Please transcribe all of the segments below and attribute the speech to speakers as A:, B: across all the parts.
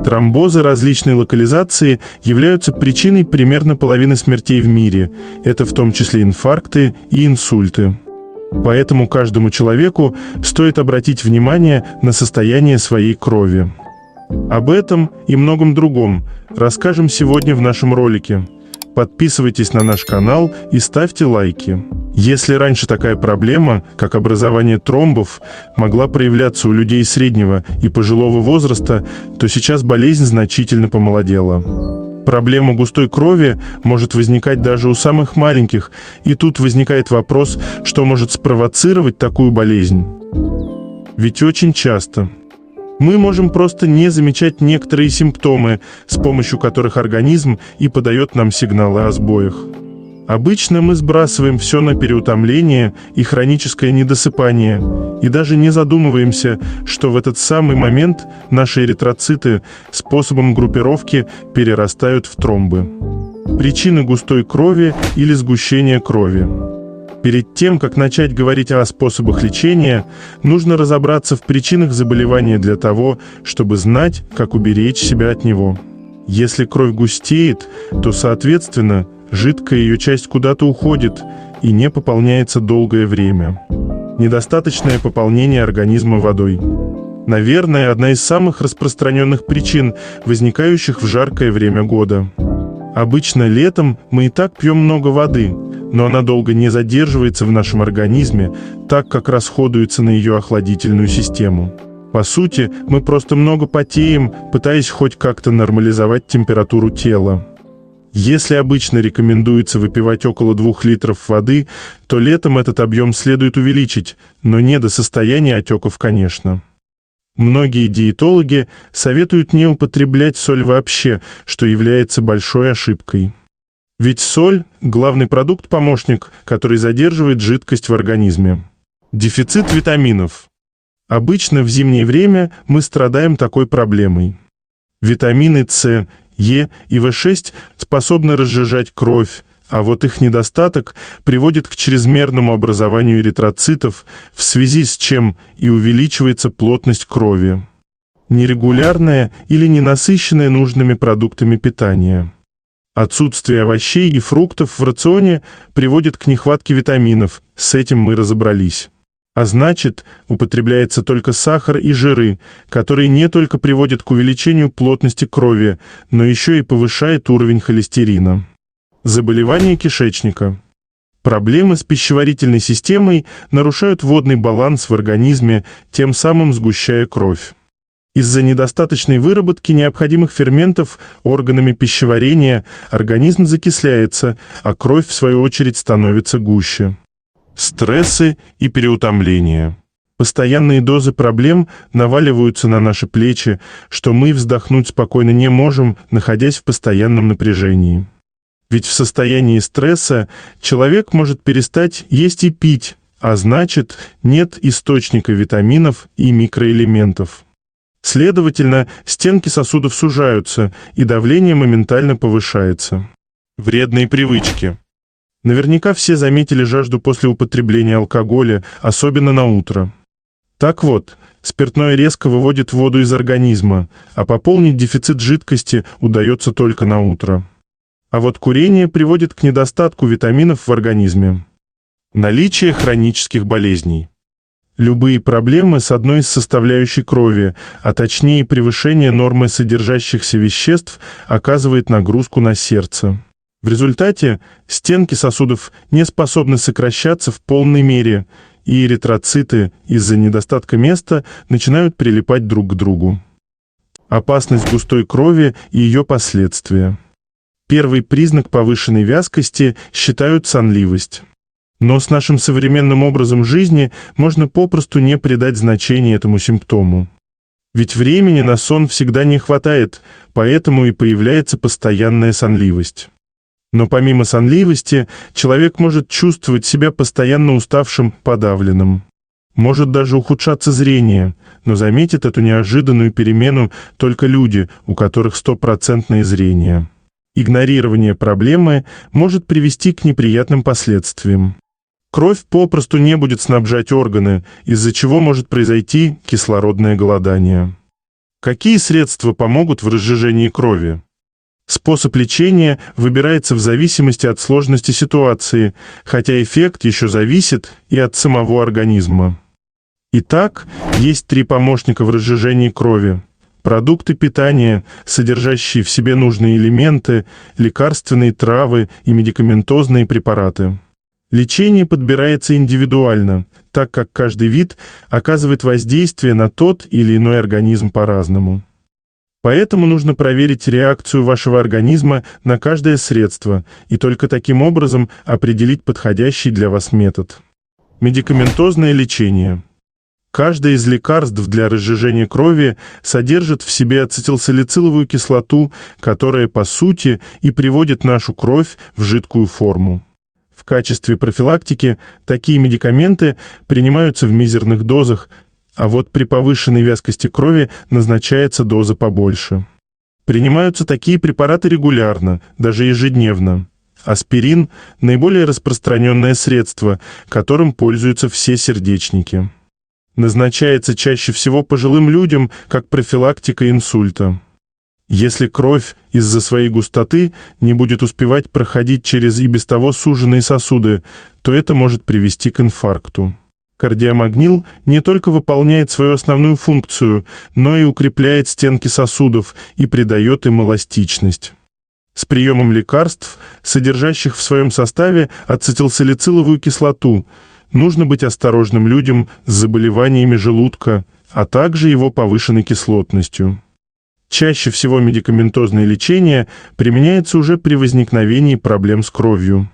A: Тромбозы различной локализации являются причиной примерно половины смертей в мире. Это в том числе инфаркты и инсульты. Поэтому каждому человеку стоит обратить внимание на состояние своей крови. Об этом и многом другом расскажем сегодня в нашем ролике. Подписывайтесь на наш канал и ставьте лайки. Если раньше такая проблема, как образование тромбов, могла проявляться у людей среднего и пожилого возраста, то сейчас болезнь значительно помолодела. Проблема густой крови может возникать даже у самых маленьких, и тут возникает вопрос, что может спровоцировать такую болезнь. Ведь очень часто мы можем просто не замечать некоторые симптомы, с помощью которых организм и подает нам сигналы о сбоях. Обычно мы сбрасываем все на переутомление и хроническое недосыпание, и даже не задумываемся, что в этот самый момент наши эритроциты способом группировки перерастают в тромбы. Причины густой крови или сгущения крови. Перед тем, как начать говорить о способах лечения, нужно разобраться в причинах заболевания для того, чтобы знать, как уберечь себя от него. Если кровь густеет, то, соответственно, жидкая ее часть куда-то уходит и не пополняется долгое время. Недостаточное пополнение организма водой. Наверное, одна из самых распространенных причин, возникающих в жаркое время года. Обычно летом мы и так пьем много воды, но она долго не задерживается в нашем организме, так как расходуется на ее охладительную систему. По сути, мы просто много потеем, пытаясь хоть как-то нормализовать температуру тела. Если обычно рекомендуется выпивать около 2 литров воды, то летом этот объем следует увеличить, но не до состояния отеков, конечно. Многие диетологи советуют не употреблять соль вообще, что является большой ошибкой. Ведь соль – главный продукт-помощник, который задерживает жидкость в организме. Дефицит витаминов. Обычно в зимнее время мы страдаем такой проблемой. Витамины С, Е и В6 способны разжижать кровь, а вот их недостаток приводит к чрезмерному образованию эритроцитов, в связи с чем и увеличивается плотность крови. Нерегулярная или ненасыщенная нужными продуктами питания. Отсутствие овощей и фруктов в рационе приводит к нехватке витаминов, с этим мы разобрались. А значит, употребляется только сахар и жиры, которые не только приводят к увеличению плотности крови, но еще и повышает уровень холестерина. Заболевания кишечника. Проблемы с пищеварительной системой нарушают водный баланс в организме, тем самым сгущая кровь. Из-за недостаточной выработки необходимых ферментов органами пищеварения организм закисляется, а кровь, в свою очередь, становится гуще. Стрессы и переутомление. Постоянные дозы проблем наваливаются на наши плечи, что мы вздохнуть спокойно не можем, находясь в постоянном напряжении. Ведь в состоянии стресса человек может перестать есть и пить, а значит, нет источника витаминов и микроэлементов. Следовательно, стенки сосудов сужаются, и давление моментально повышается. Вредные привычки. Наверняка все заметили жажду после употребления алкоголя, особенно на утро. Так вот, спиртное резко выводит воду из организма, а пополнить дефицит жидкости удается только на утро. А вот курение приводит к недостатку витаминов в организме. Наличие хронических болезней. Любые проблемы с одной из составляющих крови, а точнее превышение нормы содержащихся веществ, оказывает нагрузку на сердце. В результате стенки сосудов не способны сокращаться в полной мере, и эритроциты из-за недостатка места начинают прилипать друг к другу. Опасность густой крови и ее последствия. Первый признак повышенной вязкости считают сонливость. Но с нашим современным образом жизни можно попросту не придать значения этому симптому. Ведь времени на сон всегда не хватает, поэтому и появляется постоянная сонливость. Но помимо сонливости, человек может чувствовать себя постоянно уставшим, подавленным. Может даже ухудшаться зрение, но заметят эту неожиданную перемену только люди, у которых 100% зрение. Игнорирование проблемы может привести к неприятным последствиям. Кровь попросту не будет снабжать органы, из-за чего может произойти кислородное голодание. Какие средства помогут в разжижении крови? Способ лечения выбирается в зависимости от сложности ситуации, хотя эффект еще зависит и от самого организма. Итак, есть 3 помощника в разжижении крови. Продукты питания, содержащие в себе нужные элементы, лекарственные травы и медикаментозные препараты. Лечение подбирается индивидуально, так как каждый вид оказывает воздействие на тот или иной организм по-разному. Поэтому нужно проверить реакцию вашего организма на каждое средство и только таким образом определить подходящий для вас метод. Медикаментозное лечение. Каждое из лекарств для разжижения крови содержит в себе ацетилсалициловую кислоту, которая, по сути, и приводит нашу кровь в жидкую форму. В качестве профилактики такие медикаменты принимаются в мизерных дозах, а вот при повышенной вязкости крови назначается доза побольше. Принимаются такие препараты регулярно, даже ежедневно. Аспирин – наиболее распространенное средство, которым пользуются все сердечники. Назначается чаще всего пожилым людям как профилактика инсульта. Если кровь из-за своей густоты не будет успевать проходить через и без того суженные сосуды, то это может привести к инфаркту. Кардиомагнил не только выполняет свою основную функцию, но и укрепляет стенки сосудов и придает им эластичность. С приемом лекарств, содержащих в своем составе ацетилсалициловую кислоту, нужно быть осторожным людям с заболеваниями желудка, а также его повышенной кислотностью. Чаще всего медикаментозное лечение применяется уже при возникновении проблем с кровью.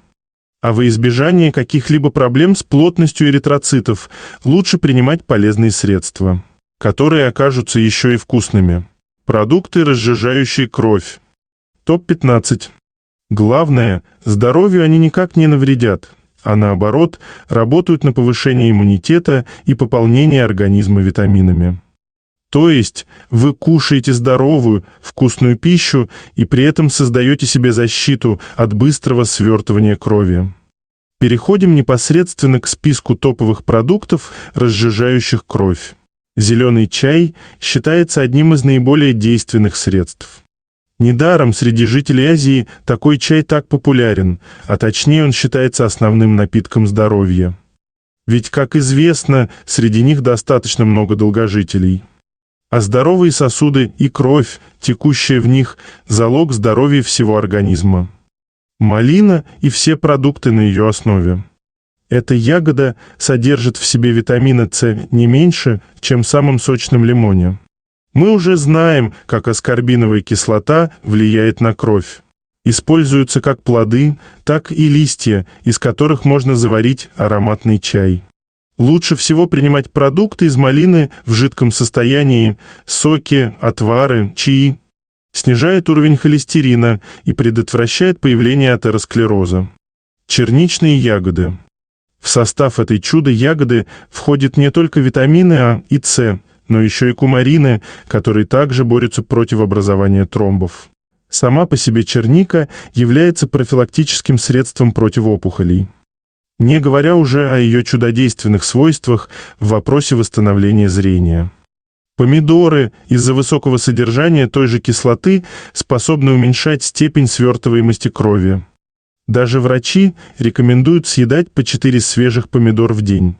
A: А во избежание каких-либо проблем с плотностью эритроцитов лучше принимать полезные средства, которые окажутся еще и вкусными. Продукты, разжижающие кровь. Топ-15. Главное, здоровью они никак не навредят, а наоборот, работают на повышение иммунитета и пополнение организма витаминами. То есть вы кушаете здоровую, вкусную пищу и при этом создаете себе защиту от быстрого свертывания крови. Переходим непосредственно к списку топовых продуктов, разжижающих кровь. Зеленый чай считается одним из наиболее действенных средств. Недаром среди жителей Азии такой чай так популярен, а точнее он считается основным напитком здоровья. Ведь, как известно, среди них достаточно много долгожителей. А здоровые сосуды и кровь, текущая в них, залог здоровья всего организма. Малина и все продукты на ее основе. Эта ягода содержит в себе витамина С не меньше, чем в самом сочном лимоне. Мы уже знаем, как аскорбиновая кислота влияет на кровь. Используются как плоды, так и листья, из которых можно заварить ароматный чай. Лучше всего принимать продукты из малины в жидком состоянии, соки, отвары, чаи. Снижает уровень холестерина и предотвращает появление атеросклероза. Черничные ягоды. В состав этой чудо-ягоды входят не только витамины А и С, но еще и кумарины, которые также борются против образования тромбов. Сама по себе черника является профилактическим средством против опухолей. Не говоря уже о ее чудодейственных свойствах в вопросе восстановления зрения. Помидоры из-за высокого содержания той же кислоты способны уменьшать степень свертываемости крови. Даже врачи рекомендуют съедать по 4 свежих помидор в день.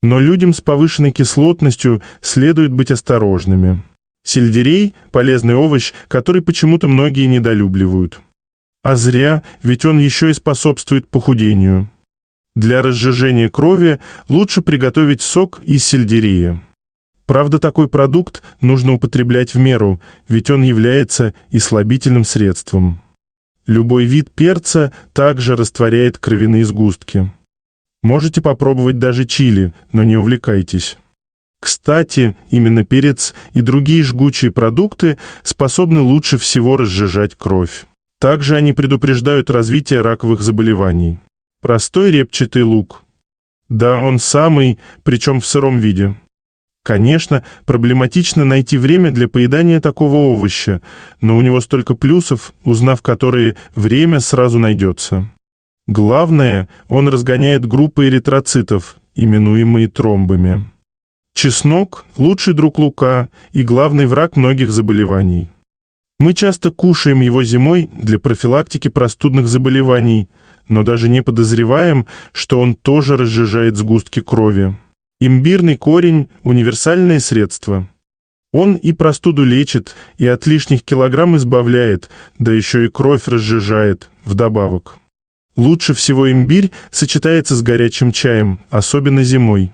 A: Но людям с повышенной кислотностью следует быть осторожными. Сельдерей – полезный овощ, который почему-то многие недолюбливают. А зря, ведь он еще и способствует похудению. Для разжижения крови лучше приготовить сок из сельдерея. Правда, такой продукт нужно употреблять в меру, ведь он является и слабительным средством. Любой вид перца также растворяет кровяные сгустки. Можете попробовать даже чили, но не увлекайтесь. Кстати, именно перец и другие жгучие продукты способны лучше всего разжижать кровь. Также они предупреждают развитие раковых заболеваний. Простой репчатый лук. Да, он самый, причем в сыром виде. Конечно, проблематично найти время для поедания такого овоща, но у него столько плюсов, узнав которые, время сразу найдется. Главное, он разгоняет группы эритроцитов, именуемые тромбами. Чеснок – лучший друг лука и главный враг многих заболеваний. Мы часто кушаем его зимой для профилактики простудных заболеваний, но даже не подозреваем, что он тоже разжижает сгустки крови. Имбирный корень – универсальное средство. Он и простуду лечит, и от лишних килограмм избавляет, да еще и кровь разжижает вдобавок. Лучше всего имбирь сочетается с горячим чаем, особенно зимой.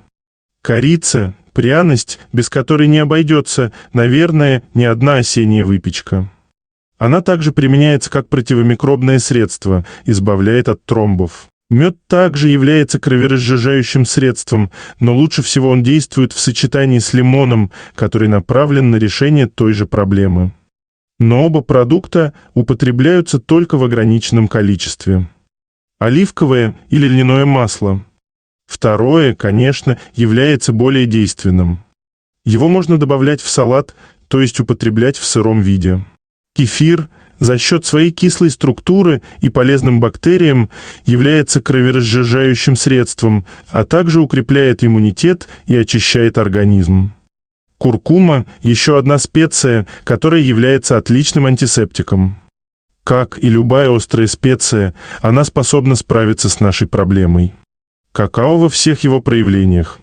A: Корица – пряность, без которой не обойдется, наверное, ни одна осенняя выпечка. Она также применяется как противомикробное средство, избавляет от тромбов. Мед также является кроверазжижающим средством, но лучше всего он действует в сочетании с лимоном, который направлен на решение той же проблемы. Но оба продукта употребляются только в ограниченном количестве. Оливковое или льняное масло. Второе, конечно, является более действенным. Его можно добавлять в салат, то есть употреблять в сыром виде. Кефир за счет своей кислой структуры и полезным бактериям является кроверазжижающим средством, а также укрепляет иммунитет и очищает организм. Куркума – еще одна специя, которая является отличным антисептиком. Как и любая острая специя, она способна справиться с нашей проблемой. Какао во всех его проявлениях.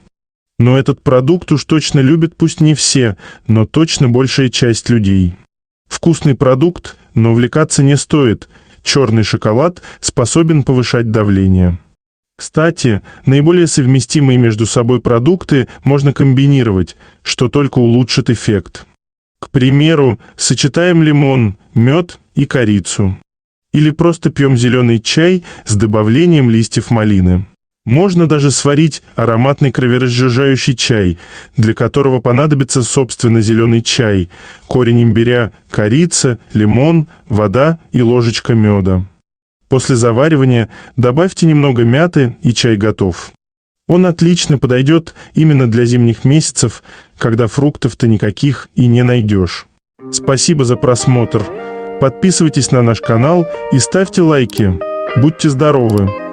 A: Но этот продукт уж точно любят пусть не все, но точно большая часть людей. Вкусный продукт, но увлекаться не стоит. Черный шоколад способен повышать давление. Кстати, наиболее совместимые между собой продукты можно комбинировать, что только улучшит эффект. К примеру, сочетаем лимон, мед и корицу. Или просто пьем зеленый чай с добавлением листьев малины. Можно даже сварить ароматный кроверазжижающий чай, для которого понадобится собственно зеленый чай, корень имбиря, корица, лимон, вода и ложечка меда. После заваривания добавьте немного мяты, и чай готов. Он отлично подойдет именно для зимних месяцев, когда фруктов-то никаких и не найдешь. Спасибо за просмотр. Подписывайтесь на наш канал и ставьте лайки. Будьте здоровы!